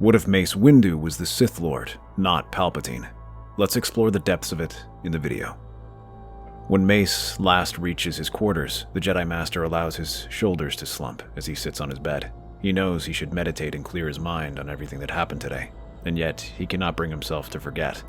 What if Mace Windu was the Sith Lord, not Palpatine? Let's explore the depths of it in the video. When Mace last reaches his quarters, the Jedi Master allows his shoulders to slump as he sits on his bed. He knows he should meditate and clear his mind on everything that happened today, and yet he cannot bring himself to forget.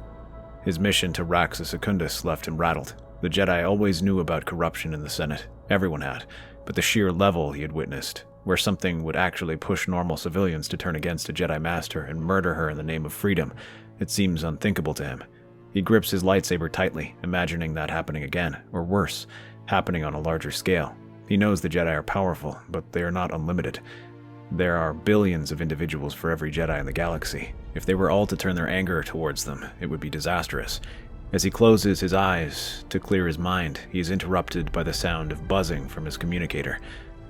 His mission to Raxus Secundus left him rattled. The Jedi always knew about corruption in the Senate. Everyone had, but the sheer level he had witnessed, where something would actually push normal civilians to turn against a Jedi Master and murder her in the name of freedom, it seems unthinkable to him. He grips his lightsaber tightly, imagining that happening again, or worse, happening on a larger scale. He knows the Jedi are powerful, but they are not unlimited. There are billions of individuals for every Jedi in the galaxy. If they were all to turn their anger towards them, it would be disastrous. As he closes his eyes to clear his mind, he is interrupted by the sound of buzzing from his communicator.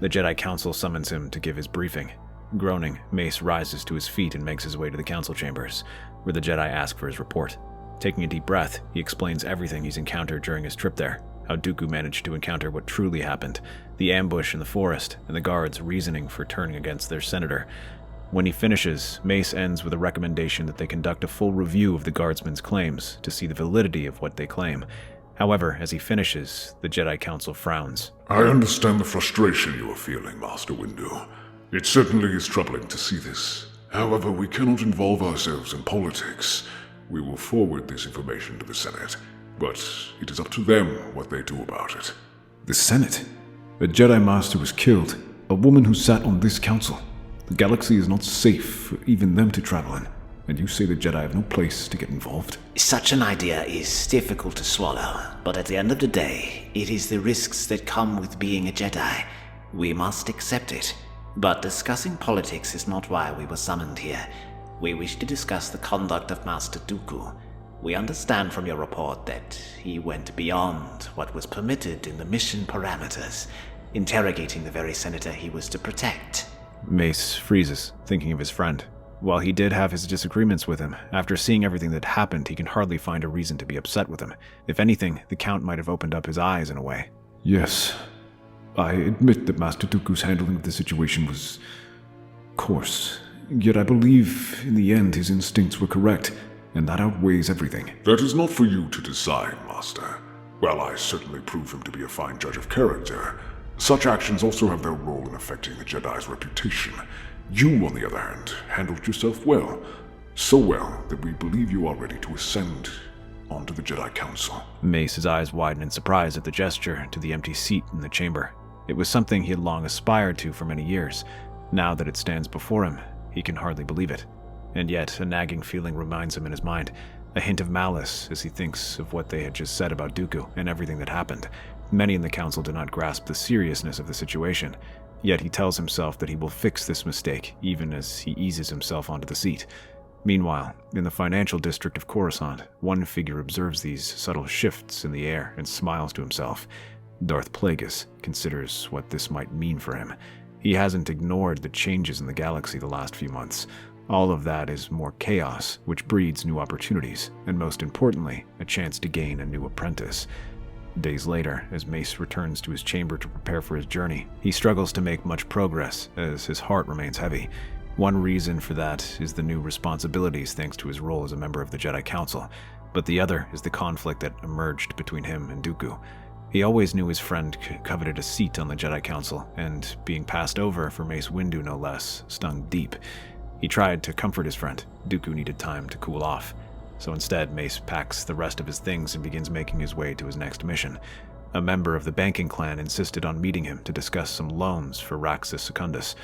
The Jedi Council summons him to give his briefing. Groaning, Mace rises to his feet and makes his way to the council chambers, where the Jedi ask for his report. Taking a deep breath, he explains everything he's encountered during his trip there, how Dooku managed to encounter what truly happened, the ambush in the forest, and the guards' reasoning for turning against their senator. When he finishes, Mace ends with a recommendation that they conduct a full review of the guardsmen's claims to see the validity of what they claim. However, as he finishes, the Jedi Council frowns. I understand the frustration you are feeling, Master Windu. It certainly is troubling to see this. However, we cannot involve ourselves in politics. We will forward this information to the Senate, but it is up to them what they do about it. The Senate? A Jedi Master was killed, a woman who sat on this council. The galaxy is not safe for even them to travel in, and you say the Jedi have no place to get involved? Such an idea is difficult to swallow, but at the end of the day, it is the risks that come with being a Jedi. We must accept it. But discussing politics is not why we were summoned here. We wish to discuss the conduct of Master Dooku. We understand from your report that he went beyond what was permitted in the mission parameters, interrogating the very senator he was to protect. Mace freezes, thinking of his friend. While he did have his disagreements with him, after seeing everything that happened, he can hardly find a reason to be upset with him. If anything, the Count might have opened up his eyes in a way. Yes. I admit that Master Dooku's handling of the situation was coarse. Yet I believe, in the end, his instincts were correct, and that outweighs everything. That is not for you to decide, Master. While I certainly prove him to be a fine judge of character, such actions also have their role in affecting the Jedi's reputation. You, on the other hand, handled yourself well. So well that we believe you are ready to ascend onto the Jedi Council. Mace's eyes widen in surprise at the gesture to the empty seat in the chamber. It was something he had long aspired to for many years. Now that it stands before him, he can hardly believe it. And yet, a nagging feeling reminds him in his mind, a hint of malice as he thinks of what they had just said about Dooku and everything that happened. Many in the council do not grasp the seriousness of the situation, yet he tells himself that he will fix this mistake even as he eases himself onto the seat. Meanwhile, in the financial district of Coruscant, one figure observes these subtle shifts in the air and smiles to himself. Darth Plagueis considers what this might mean for him. He hasn't ignored the changes in the galaxy the last few months. All of that is more chaos, which breeds new opportunities, and most importantly, a chance to gain a new apprentice. Days later, as Mace returns to his chamber to prepare for his journey, he struggles to make much progress as his heart remains heavy. One reason for that is the new responsibilities thanks to his role as a member of the Jedi Council, but the other is the conflict that emerged between him and Dooku. He always knew his friend coveted a seat on the Jedi Council, and being passed over for Mace Windu no less stung deep. He tried to comfort his friend. Dooku needed time to cool off. So instead, Mace packs the rest of his things and begins making his way to his next mission. A member of the banking clan insisted on meeting him to discuss some loans for Raxus Secundus.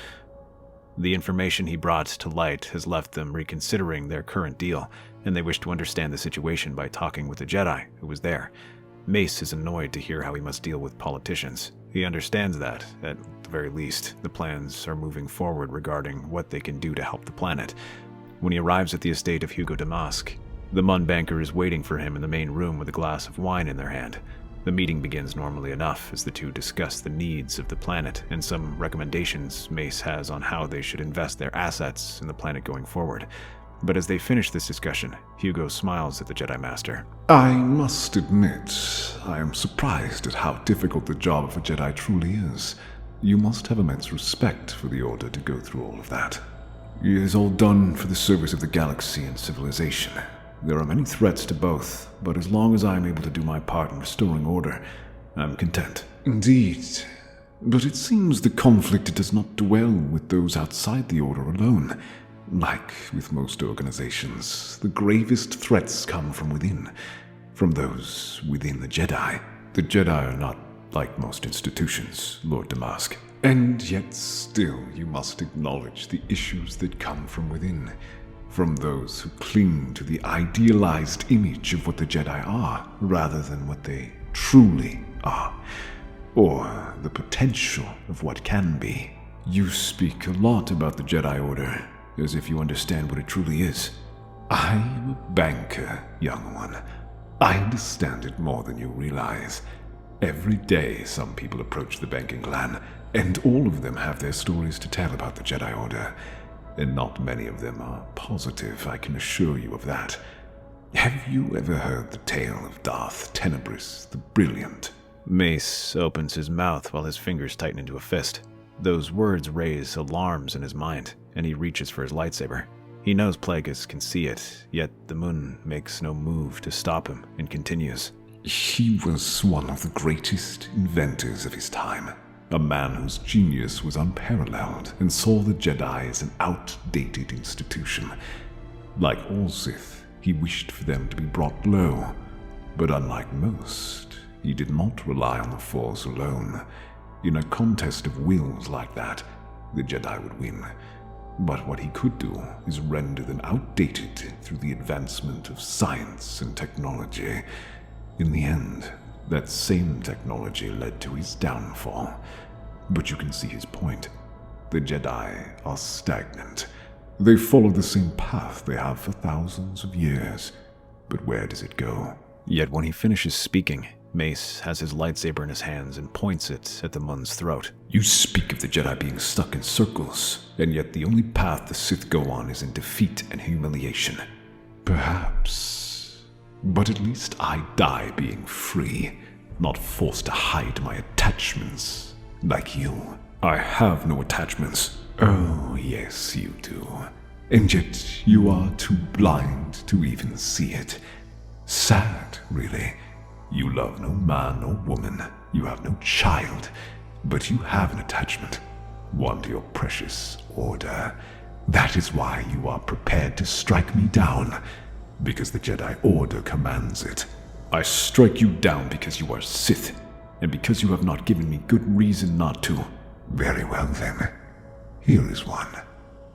The information he brought to light has left them reconsidering their current deal, and they wish to understand the situation by talking with the Jedi who was there. Mace is annoyed to hear how he must deal with politicians. He understands that, at the very least, the plans are moving forward regarding what they can do to help the planet. When he arrives at the estate of Hugo Damask, the Mun banker is waiting for him in the main room with a glass of wine in their hand. The meeting begins normally enough as the two discuss the needs of the planet and some recommendations Mace has on how they should invest their assets in the planet going forward. But as they finish this discussion, Hugo smiles at the Jedi Master. I must admit, I am surprised at how difficult the job of a Jedi truly is. You must have immense respect for the Order to go through all of that. It is all done for the service of the galaxy and civilization. There are many threats to both, but as long as I am able to do my part in restoring order, I'm content. Indeed. But it seems the conflict does not dwell with those outside the Order alone. Like with most organizations, the gravest threats come from within, from those within the Jedi. The Jedi are not like most institutions, Lord Damask. And yet still you must acknowledge the issues that come from within, from those who cling to the idealized image of what the Jedi are, rather than what they truly are, or the potential of what can be. You speak a lot about the Jedi Order, as if you understand what it truly is. I am a banker, young one. I understand it more than you realize. Every day some people approach the banking clan, and all of them have their stories to tell about the Jedi Order, and not many of them are positive, I can assure you of that. Have you ever heard the tale of Darth Tenebris the Brilliant? Mace opens his mouth while his fingers tighten into a fist. Those words raise alarms in his mind, and he reaches for his lightsaber. He knows Plagueis can see it, yet the moon makes no move to stop him and continues. He was one of the greatest inventors of his time. A man whose genius was unparalleled and saw the Jedi as an outdated institution. Like all Sith, he wished for them to be brought low. But unlike most, he did not rely on the Force alone. In a contest of wills like that, the Jedi would win. But what he could do is render them outdated through the advancement of science and technology. In the end, that same technology led to his downfall. But you can see his point. The Jedi are stagnant. They follow the same path they have for thousands of years. But where does it go? Yet when he finishes speaking, Mace has his lightsaber in his hands and points it at the Mun's throat. You speak of the Jedi being stuck in circles, and yet the only path the Sith go on is in defeat and humiliation. Perhaps. But at least I die being free, not forced to hide my attachments, like you. I have no attachments. Oh, yes, you do. And yet you are too blind to even see it. Sad, really. You love no man or woman, you have no child, but you have an attachment, one to your precious order. That is why you are prepared to strike me down, because the Jedi Order commands it. I strike you down because you are Sith, and because you have not given me good reason not to. Very well then, here is one.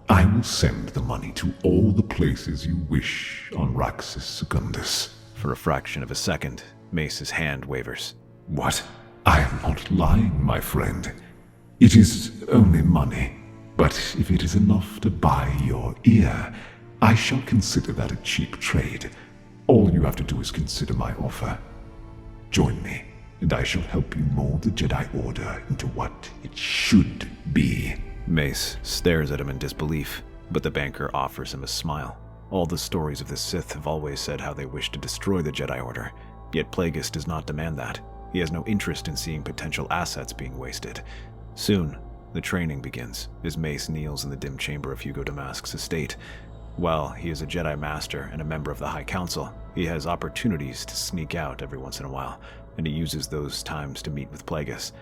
I will send the money to all the places you wish on Raxus Secundus. For a fraction of a second, Mace's hand wavers. What? I am not lying, my friend. It is only money. But if it is enough to buy your ear, I shall consider that a cheap trade. All you have to do is consider my offer. Join me, and I shall help you mold the Jedi Order into what it should be. Mace stares at him in disbelief, but the banker offers him a smile. All the stories of the Sith have always said how they wish to destroy the Jedi Order, yet Plagueis does not demand that. He has no interest in seeing potential assets being wasted. Soon, the training begins, as Mace kneels in the dim chamber of Hugo Damask's estate. While he is a Jedi Master and a member of the High Council, he has opportunities to sneak out every once in a while, and he uses those times to meet with Plagueis.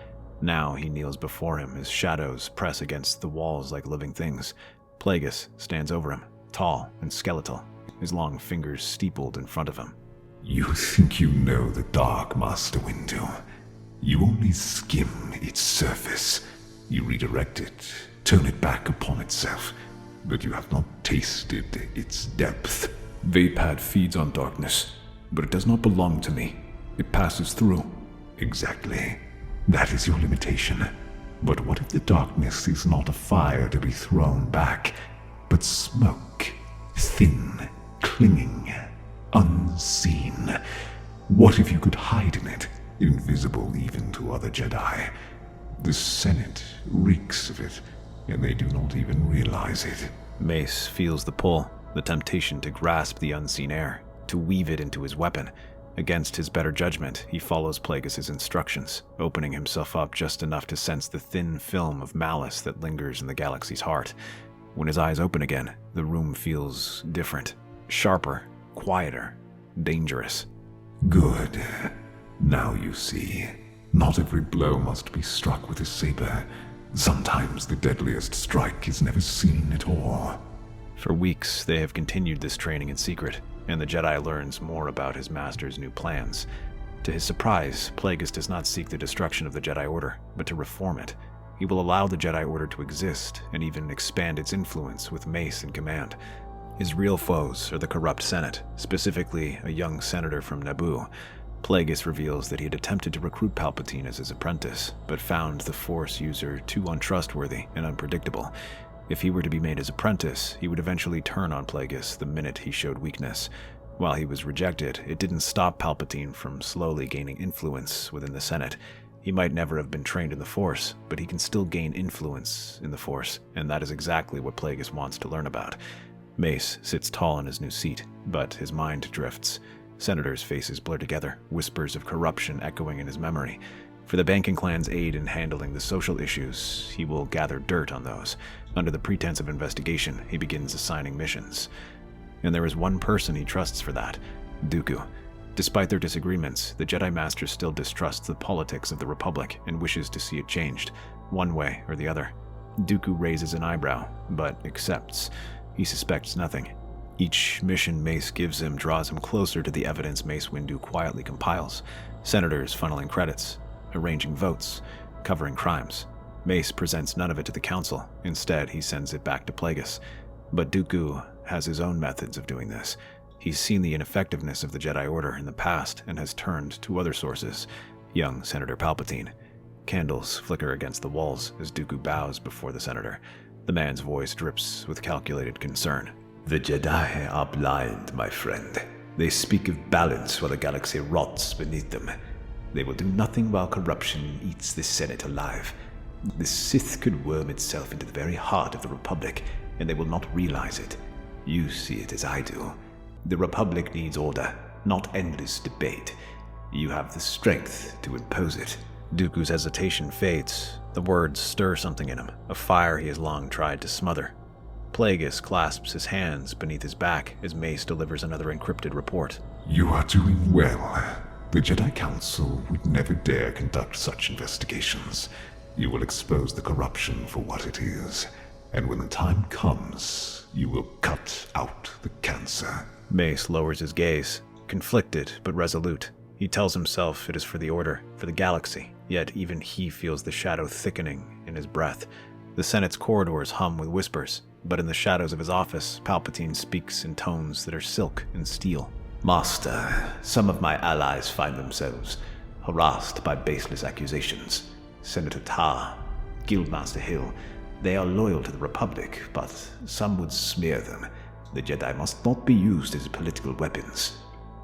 Now he kneels before him, his shadows press against the walls like living things. Plagueis stands over him, tall and skeletal, his long fingers steepled in front of him. You think you know the dark, Master Windu. You only skim its surface. You redirect it, turn it back upon itself, but you have not tasted its depth. Vapad feeds on darkness, but it does not belong to me. It passes through. Exactly. That is your limitation. But what if the darkness is not a fire to be thrown back, but smoke, thin, clinging, unseen? What if you could hide in it, invisible even to other Jedi? The Senate reeks of it, and they do not even realize it. Mace feels the pull, the temptation to grasp the unseen air, to weave it into his weapon. Against his better judgment, he follows Plagueis' instructions, opening himself up just enough to sense the thin film of malice that lingers in the galaxy's heart. When his eyes open again, the room feels different, sharper, quieter, dangerous. Good. Now you see. Not every blow must be struck with a saber. Sometimes the deadliest strike is never seen at all. For weeks, they have continued this training in secret, and the Jedi learns more about his master's new plans. To his surprise, Plagueis does not seek the destruction of the Jedi Order, but to reform it. He will allow the Jedi Order to exist, and even expand its influence with Mace in command. His real foes are the corrupt Senate, specifically a young senator from Naboo. Plagueis reveals that he had attempted to recruit Palpatine as his apprentice, but found the Force user too untrustworthy and unpredictable. If he were to be made his apprentice, he would eventually turn on Plagueis the minute he showed weakness. While he was rejected, it didn't stop Palpatine from slowly gaining influence within the Senate. He might never have been trained in the Force, but he can still gain influence in the Force, and that is exactly what Plagueis wants to learn about. Mace sits tall in his new seat, but his mind drifts. Senators' faces blur together, whispers of corruption echoing in his memory. For the banking clan's aid in handling the social issues, he will gather dirt on those. Under the pretense of investigation, he begins assigning missions. And there is one person he trusts for that, Dooku. Despite their disagreements, the Jedi Master still distrusts the politics of the Republic and wishes to see it changed, one way or the other. Dooku raises an eyebrow, but accepts. He suspects nothing. Each mission Mace gives him draws him closer to the evidence Mace Windu quietly compiles. Senators funneling credits, arranging votes, covering crimes. Mace presents none of it to the Council. Instead, he sends it back to Plagueis. But Dooku has his own methods of doing this. He's seen the ineffectiveness of the Jedi Order in the past and has turned to other sources. Young Senator Palpatine. Candles flicker against the walls as Dooku bows before the senator. The man's voice drips with calculated concern. The Jedi are blind, my friend. They speak of balance while the galaxy rots beneath them. They will do nothing while corruption eats the Senate alive. The Sith could worm itself into the very heart of the Republic, and they will not realize it. You see it as I do. The Republic needs order, not endless debate. You have the strength to impose it. Dooku's hesitation fades. The words stir something in him, a fire he has long tried to smother. Plagueis clasps his hands beneath his back as Mace delivers another encrypted report. You are doing well. The Jedi Council would never dare conduct such investigations. You will expose the corruption for what it is, and when the time comes, you will cut out the cancer. Mace lowers his gaze, conflicted but resolute. He tells himself it is for the Order, for the galaxy, yet even he feels the shadow thickening in his breath. The Senate's corridors hum with whispers, but in the shadows of his office, Palpatine speaks in tones that are silk and steel. Master, some of my allies find themselves harassed by baseless accusations. Senator Tarr, Guildmaster Hill, they are loyal to the Republic, but some would smear them. The Jedi must not be used as political weapons.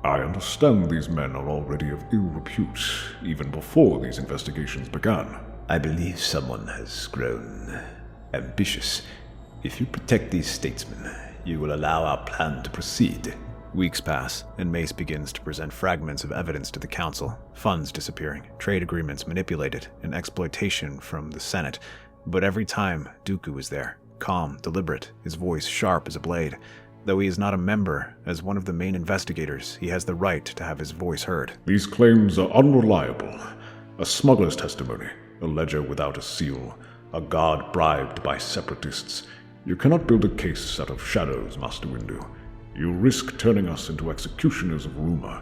I understand these men are already of ill repute, even before these investigations began. I believe someone has grown ambitious. If you protect these statesmen, you will allow our plan to proceed. Weeks pass, and Mace begins to present fragments of evidence to the Council, funds disappearing, trade agreements manipulated, and exploitation from the Senate. But every time, Dooku is there, calm, deliberate, his voice sharp as a blade. Though he is not a member, as one of the main investigators, he has the right to have his voice heard. These claims are unreliable. A smuggler's testimony, a ledger without a seal, a guard bribed by separatists. You cannot build a case out of shadows, Master Windu. You risk turning us into executioners of rumor.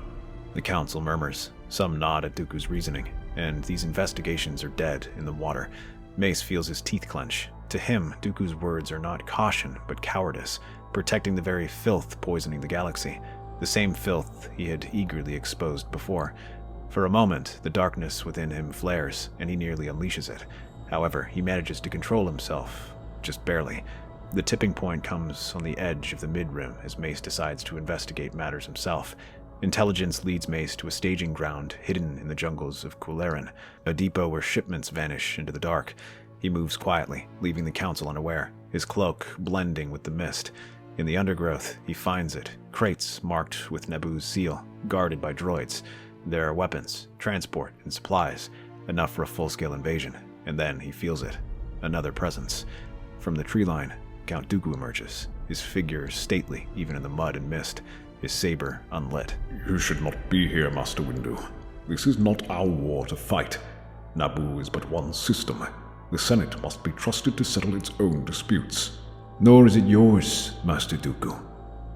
The Council murmurs. Some nod at Dooku's reasoning, and these investigations are dead in the water. Mace feels his teeth clench. To him, Dooku's words are not caution, but cowardice, protecting the very filth poisoning the galaxy, the same filth he had eagerly exposed before. For a moment, the darkness within him flares, and he nearly unleashes it. However, he manages to control himself, just barely. The tipping point comes on the edge of the mid-rim as Mace decides to investigate matters himself. Intelligence leads Mace to a staging ground hidden in the jungles of Kulerin, a depot where shipments vanish into the dark. He moves quietly, leaving the Council unaware, his cloak blending with the mist. In the undergrowth, he finds it, crates marked with Naboo's seal, guarded by droids. There are weapons, transport, and supplies, enough for a full-scale invasion. And then he feels it, another presence. From the tree line, Count Dooku emerges, his figure stately even in the mud and mist, his saber unlit. You should not be here, Master Windu. This is not our war to fight. Naboo is but one system. The Senate must be trusted to settle its own disputes. Nor is it yours, Master Dooku.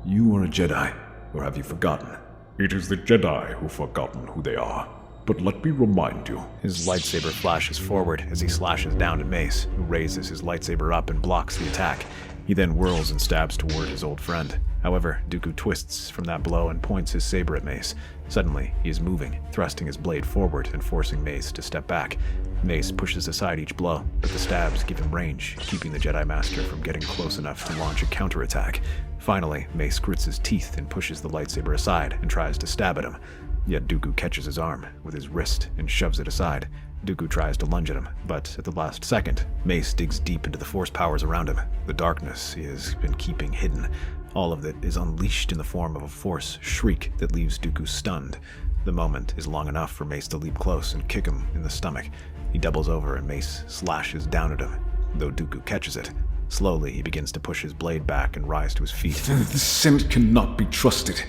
You are a Jedi, or have you forgotten? It is the Jedi who've forgotten who they are. But let me remind you. His lightsaber flashes forward as he slashes down at Mace, who raises his lightsaber up and blocks the attack. He then whirls and stabs toward his old friend. However, Dooku twists from that blow and points his saber at Mace. Suddenly, he is moving, thrusting his blade forward and forcing Mace to step back. Mace pushes aside each blow, but the stabs give him range, keeping the Jedi Master from getting close enough to launch a counterattack. Finally, Mace grits his teeth and pushes the lightsaber aside and tries to stab at him. Yet Dooku catches his arm with his wrist and shoves it aside. Dooku tries to lunge at him, but at the last second, Mace digs deep into the force powers around him, the darkness he has been keeping hidden. All of it is unleashed in the form of a force shriek that leaves Dooku stunned. The moment is long enough for Mace to leap close and kick him in the stomach. He doubles over and Mace slashes down at him, though Dooku catches it. Slowly, he begins to push his blade back and rise to his feet. The Senate cannot be trusted.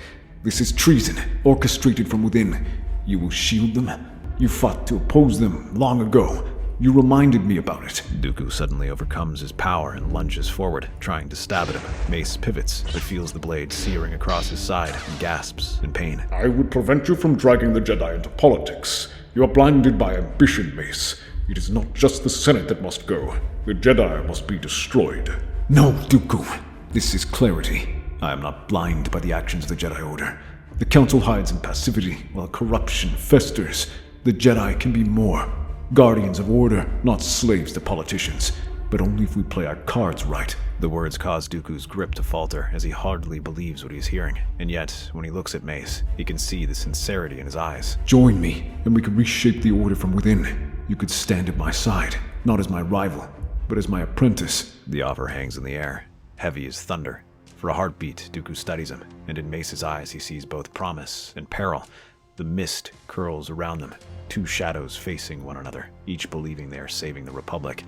This is treason, orchestrated from within. You will shield them? You fought to oppose them long ago. You reminded me about it. Dooku suddenly overcomes his power and lunges forward, trying to stab at him. Mace pivots, but feels the blade searing across his side and gasps in pain. I would prevent you from dragging the Jedi into politics. You are blinded by ambition, Mace. It is not just the Senate that must go. The Jedi must be destroyed. No, Dooku. This is clarity. I am not blind by the actions of the Jedi Order. The Council hides in passivity while corruption festers. The Jedi can be more. Guardians of order, not slaves to politicians. But only if we play our cards right. The words cause Dooku's grip to falter as he hardly believes what he's hearing. And yet, when he looks at Mace, he can see the sincerity in his eyes. Join me, and we could reshape the Order from within. You could stand at my side, not as my rival, but as my apprentice. The offer hangs in the air, heavy as thunder. For a heartbeat, Dooku studies him, and in Mace's eyes he sees both promise and peril. The mist curls around them, two shadows facing one another, each believing they are saving the Republic.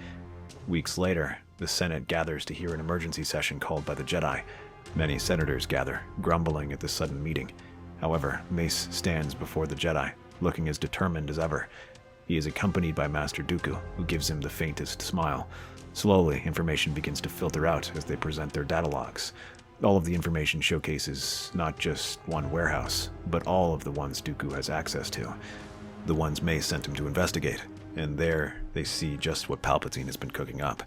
Weeks later, the Senate gathers to hear an emergency session called by the Jedi. Many senators gather, grumbling at the sudden meeting. However, Mace stands before the Jedi, looking as determined as ever. He is accompanied by Master Dooku, who gives him the faintest smile. Slowly, information begins to filter out as they present their data logs. All of the information showcases not just one warehouse, but all of the ones Dooku has access to. The ones Mace sent him to investigate. And there, they see just what Palpatine has been cooking up.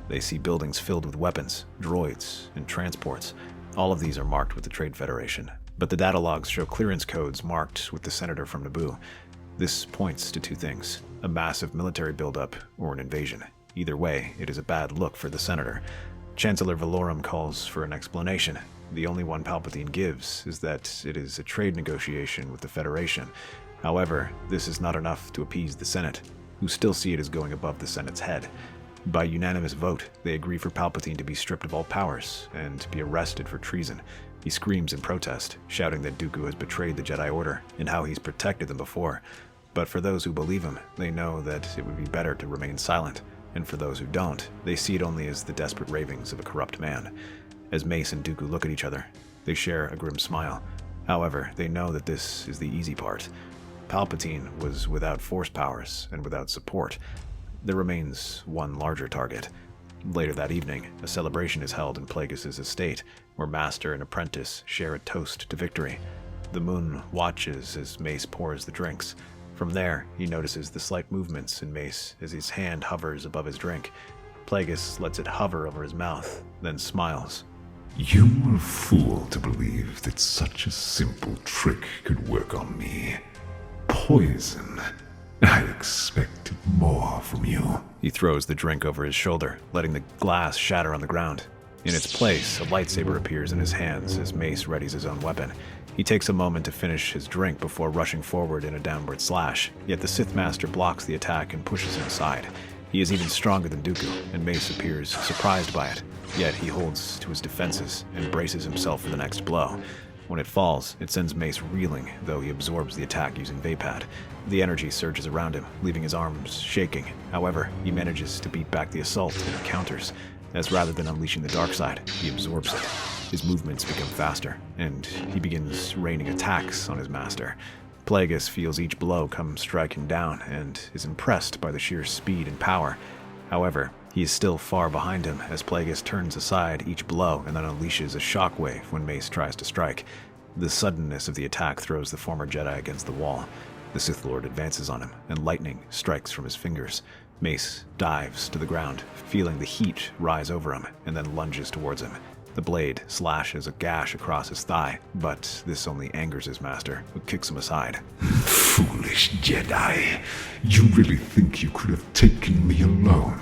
They see buildings filled with weapons, droids, and transports. All of these are marked with the Trade Federation. But the data logs show clearance codes marked with the senator from Naboo. This points to two things: a massive military buildup or an invasion. Either way, it is a bad look for the senator. Chancellor Valorum calls for an explanation. The only one Palpatine gives is that it is a trade negotiation with the Federation. However, this is not enough to appease the Senate, who still see it as going above the Senate's head. By unanimous vote, they agree for Palpatine to be stripped of all powers and to be arrested for treason. He screams in protest, shouting that Dooku has betrayed the Jedi Order and how he's protected them before. But for those who believe him, they know that it would be better to remain silent. And for those who don't, they see it only as the desperate ravings of a corrupt man. As Mace and Dooku look at each other, they share a grim smile. However, they know that this is the easy part. Palpatine was without force powers and without support. There remains one larger target. Later that evening, a celebration is held in Plagueis' estate, where master and apprentice share a toast to victory. The moon watches as Mace pours the drinks. From there, he notices the slight movements in Mace as his hand hovers above his drink. Plagueis lets it hover over his mouth, then smiles. You were a fool to believe that such a simple trick could work on me. Poison. I expected more from you. He throws the drink over his shoulder, letting the glass shatter on the ground. In its place, a lightsaber appears in his hands as Mace readies his own weapon. He takes a moment to finish his drink before rushing forward in a downward slash, yet the Sith Master blocks the attack and pushes him aside. He is even stronger than Dooku, and Mace appears surprised by it, yet he holds to his defenses and braces himself for the next blow. When it falls, it sends Mace reeling, though he absorbs the attack using Vapad. The energy surges around him, leaving his arms shaking. However, he manages to beat back the assault and counters. as rather than unleashing the dark side, he absorbs it. His movements become faster, and he begins raining attacks on his master. Plagueis feels each blow come striking down and is impressed by the sheer speed and power. However, he is still far behind him as Plagueis turns aside each blow and then unleashes a shockwave when Mace tries to strike. The suddenness of the attack throws the former Jedi against the wall. The Sith Lord advances on him, and lightning strikes from his fingers. Mace dives to the ground, feeling the heat rise over him, and then lunges towards him. The blade slashes a gash across his thigh, but this only angers his master, who kicks him aside. Foolish Jedi. You really think you could have taken me alone?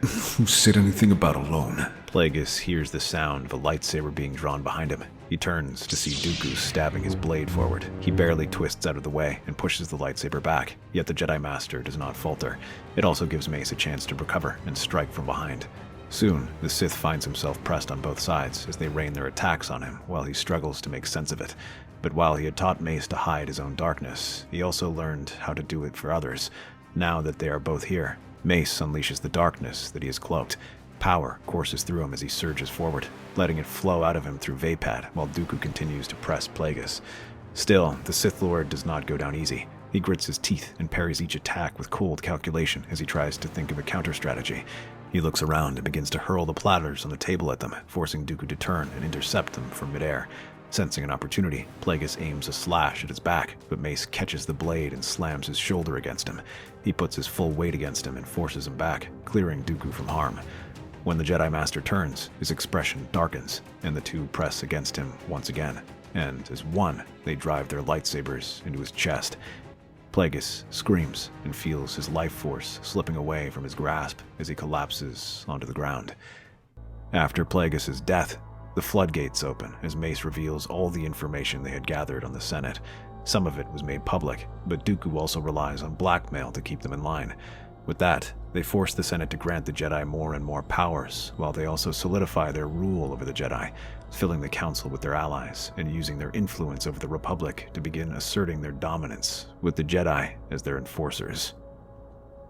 Who said anything about alone? Plagueis hears the sound of a lightsaber being drawn behind him. He turns to see Dooku stabbing his blade forward. He barely twists out of the way and pushes the lightsaber back, yet the Jedi Master does not falter. It also gives Mace a chance to recover and strike from behind. Soon, the Sith finds himself pressed on both sides as they rain their attacks on him while he struggles to make sense of it. But while he had taught Mace to hide his own darkness, he also learned how to do it for others. Now that they are both here, Mace unleashes the darkness that he has cloaked. Power courses through him as he surges forward, letting it flow out of him through Vapad while Dooku continues to press Plagueis. Still, the Sith Lord does not go down easy. He grits his teeth and parries each attack with cold calculation as he tries to think of a counter-strategy. He looks around and begins to hurl the platters on the table at them, forcing Dooku to turn and intercept them from midair. Sensing an opportunity, Plagueis aims a slash at his back, but Mace catches the blade and slams his shoulder against him. He puts his full weight against him and forces him back, clearing Dooku from harm. When the Jedi Master turns, his expression darkens, and the two press against him once again. And as one, they drive their lightsabers into his chest. Plagueis screams and feels his life force slipping away from his grasp as he collapses onto the ground. After Plagueis' death, the floodgates open as Mace reveals all the information they had gathered on the Senate. Some of it was made public, but Dooku also relies on blackmail to keep them in line. With that, they force the Senate to grant the Jedi more and more powers, while they also solidify their rule over the Jedi, filling the Council with their allies and using their influence over the Republic to begin asserting their dominance, with the Jedi as their enforcers.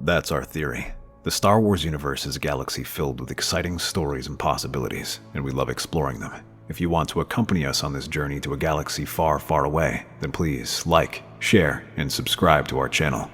That's our theory. The Star Wars universe is a galaxy filled with exciting stories and possibilities, and we love exploring them. If you want to accompany us on this journey to a galaxy far, far away, then please like, share, and subscribe to our channel.